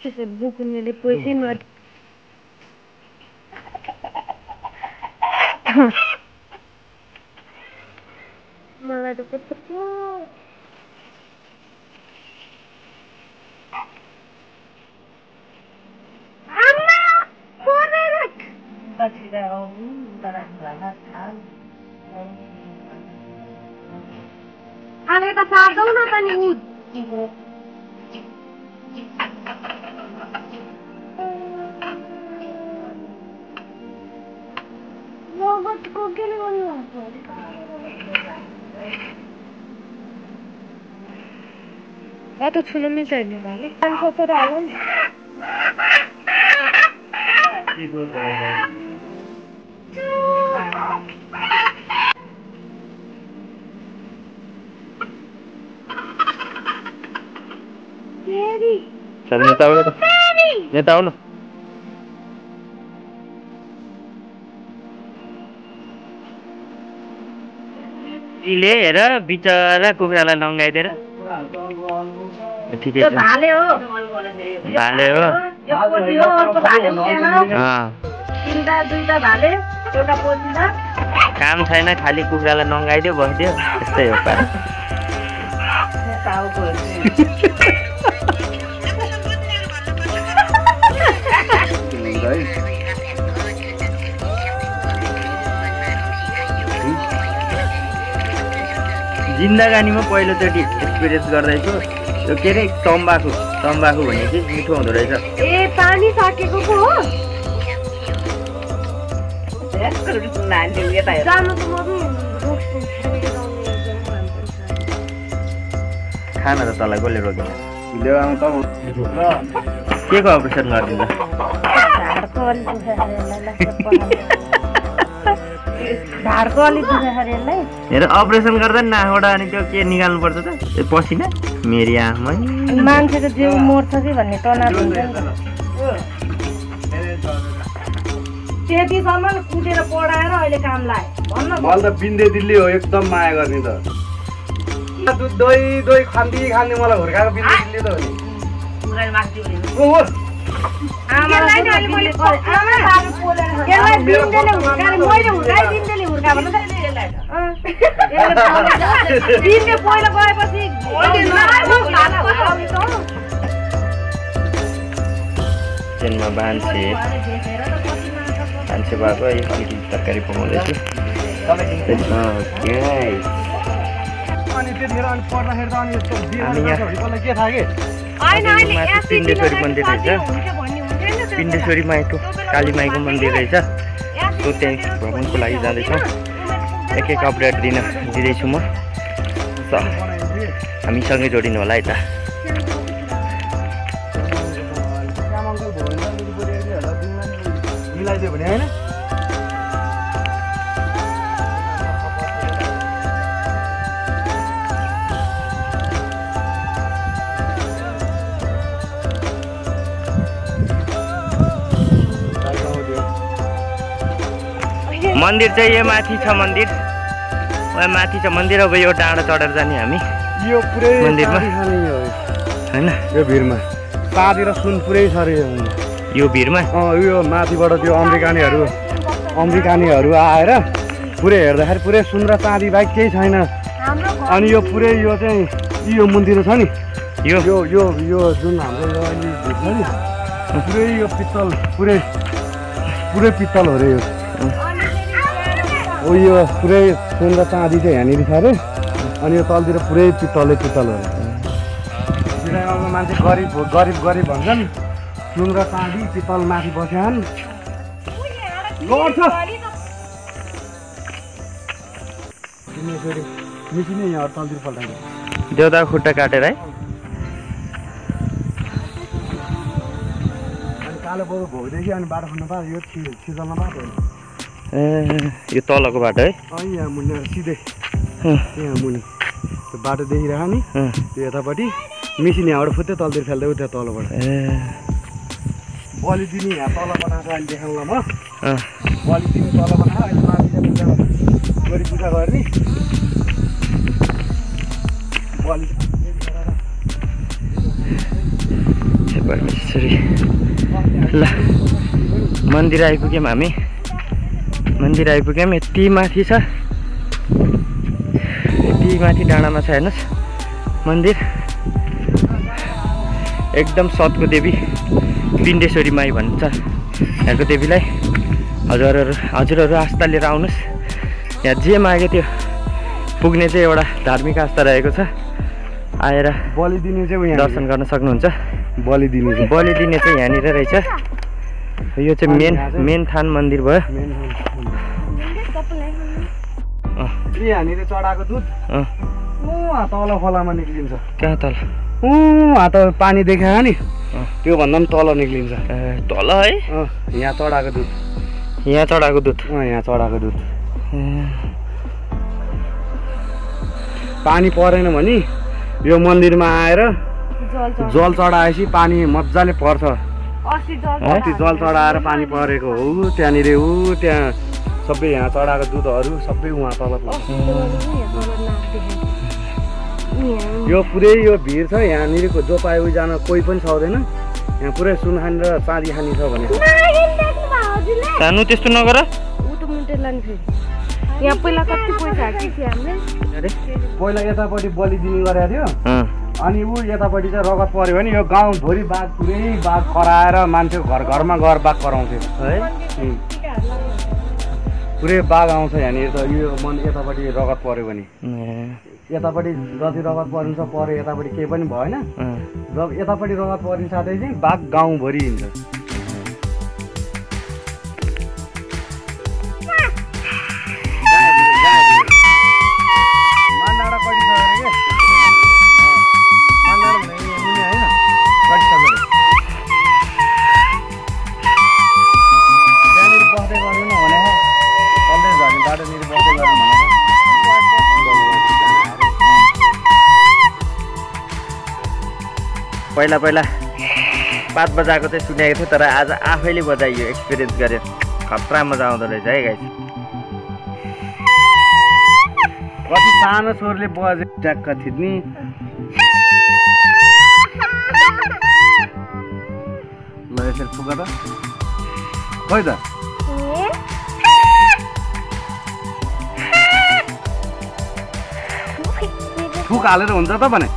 Just a book in the poison word. Malah dapat kecil. Amma, korak. Pasti dah darah banget kan. Ada kita sardo na tani ud. Robot ko ginawa niyo. तो ठुलो मिल्दैन भने पाँचको तर हाल्नु नि चल नेता आउनु इले हेर बिचरा कुखुरालाई नंगाइदिएर ठीक है भाले हो यो पोथी हो अर्को भाले तीनटा दुईटा भाले एउटा पोथीमा काम छैन खाली कुखुरालाई नंगाइदियो बस्दियो त्यस्तै हो पारा जिन्दगानीमा पहिलोचोटि एक्सपिरियन्स गर्दैछु यो के रे तम्बाकु भनेपछि मिठो हुँदो रहेछ ए पानी सकेको पो हो खाना त तँलाई कसले रोकेन के को अपरेसन गरिदिन्छ ढाडको अलि दुखाइरहेलाई हेर अपरेसन गर्दा नाकबाट अनि त्यो के निकाल्नु पर्छ त त्यो पसिना मेरी आँखमै मान्छेको जिउ मर्छ कि भन्ने तनाव हुन्छ नि त्यतिसम्म कुटेर पढाएर अहिले काम लाए भन्न मलाई त बिन्दे दिल्ली हो एकदम माया गर्ने त दुध दही खान्दी खाने मलाई हुर्काको बिन्दे दिल्ली त हो नि पुरानो माथि हो आमालाई अहिले मैले आमा बाबु बोलेर यसलाई बिन्दले हुर्काले मैले हुर्काइदिन्देले हुर्का भन्नु त बिन्दे पहिला गएपछि जन्म बान्छे भएको यो अलिकति तरकारी पकाउँदैछु पिण्डेश्वरी मन्दिर रहेछ पिण्डेश्वरी माईको काली माईको मन्दिर रहेछ सो त्यहाँ भ्रमणको लागि जाँदैछौँ एक अपडेट दिँदैछु म हामीसँगै जोडिनु होला है त मिलाइदियो भने हैन मन्दिर चाहिँ यो माथि छ मन्दिर माथि छ मन्दिर अब यो डाँडा चढेर जाने हामी यो पुरै मन्दिरमा हैन यो भिरमा चाँदी र सुन पुरै छ रे यो भिरमा यो माथिबाट त्यो अमेरिकानीहरू आएर पुरै हेर्दाखेरि पुरै सुन र चाँदी बाहेक केही छैन अनि यो पुरै यो चाहिँ यो मन्दिर छ नि यो जुन हाम्रो यो अहिले छ नि पुरै यो पित्तल पुरै पित्तल हो रे यो ओ यो पुरै सुन र चाँदी चाहिँ यहाँनिर छ अरे अनि यो तलतिर पुरै पित्तल हो रे मान्छे गरिब भन्छन् सुन र चाँदी पित्तल माथि बस्यान् गर्छ मिसिने यहाँ तलतिर पल्टाइन्छ देउता खुट्टा काटेर है अनि कालो बरु भोगदेखि अनि बाटो खन्नु पायो यो सिजनमा मात्र यो तलको बाटो है यहाँ मुनि सिधै यहाँ मुनि त्यो बाटो देखिरहेको नि त्यो यतापट्टि मिसिन यहाँबाट फुत्दै तलतिर फेल्दै उता तलबाट बलि दिने यहाँ तल बनाएको अहिले देखाउँ ल म बलि दिने तल बनाएको अहिले माथि चाहिँ गरी पूजा गर्ने बलि परमेश्वरी ल मन्दिर आइपुग्यौँ हामी मन्दिर आइपुग्यौँ यति माथि छ यति माथि डाँडामा छ हेर्नुहोस् मन्दिर एकदम सतको देवी पिण्डेश्वरी माई भन्छ यहाँको देवीलाई हजुरहरू आस्था लिएर आउनुहोस् यहाँ जे माग्यो त्यो पुग्ने चाहिँ एउटा धार्मिक आस्था रहेको छ आएर बलि दिने चाहिँ दर्शन गर्न सक्नुहुन्छ बलि दिने चाहिँ यहाँनिर रहेछ यो चाहिँ मेन थान मन्दिर भयो यहाँनिर चढाएको दुध तल खोलामा निक्लिन्छ कहाँ तल त पानी देखायो नि त्यो भन्दा पनि तल निक्लिन्छ तल है यहाँ चढाएको दुध यहाँ चढाएको दुध पानी परेन भने यो मन्दिरमा आएर जल चढाएपछि पानी मजाले पर्छ अस्ति जल चढाएर पानी परेको हो त्यहाँनिर त्यहाँ सबै यहाँ चढाएको दुधहरू सबै उहाँ तल यो पुरै यो भिड छ यहाँनिरको जो पायो जान कोही पनि सक्दैन यहाँ पुरै सुनखानी र चाँदी खानी छ भने सानो त्यस्तो नगर यहाँ पहिला कति पैसा पहिला यतापट्टि बलि दिने गरेको थियो अनि ऊ यतापट्टि चाहिँ रगत पर्यो भने यो गाउँभरि बाघ पुरै बाघ कराएर मान्छे घरमा गएर बाघ कराउँथ्यो है पुरै बाघ आउँछ यहाँनिर त यो मन यतापट्टि रगत पर्यो भने यतापट्टि जति रगत परिन्छ पऱ्यो यतापट्टि केही पनि भएन जब यतापट्टि रगत परिन साथै चाहिँ बाघ गाउँभरि हिँड्छ पहिला पात बजाएको चाहिँ सुनेको थियो तर आज आफैले बजाइयो एक्सपिरियन्स गरेँ खतरा मजा आउँदो रहेछ है गाइस कति सानो स्वरले बजे ट्याक्क थिच्ने ल यसरी फुक त खोइ त फुक हालेर हुन्छ त भने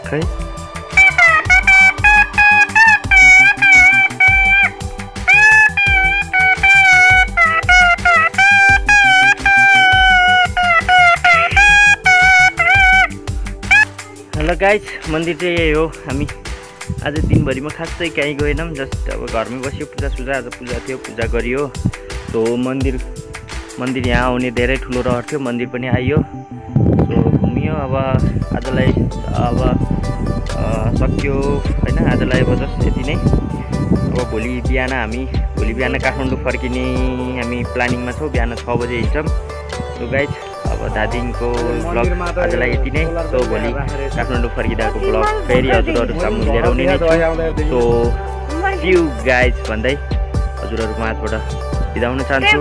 खै हेलो गाइज मन्दिर चाहिँ यही हो हामी आज दिनभरिमा खासै कहीँ गएनौँ जस्ट अब घरमै बस्यो पूजा आज पूजा थियो पूजा गरियो सो मन्दिर यहाँ आउने धेरै ठुलो रहर थियो मन्दिर पनि आइयो सो घुमियो अब आजलाई अब सक्यो होइन आजलाई अब जस्ट यति नै अब भोलि बिहान काठमाडौँ फर्किने हामी प्लानिङमा छौँ बिहान 6 बजे हिँड्छौँ सो गाइज अब दार्जिलिङको ब्लग आजलाई यति नै सो भोलि काठमाडौँ फर्किँदाको ब्लग फेरि हजुरहरू सामु लिएर आउने नै छु सो सी यू गाइज भन्दै हजुरहरूको माझबाट बिदा हुन चाहन्छु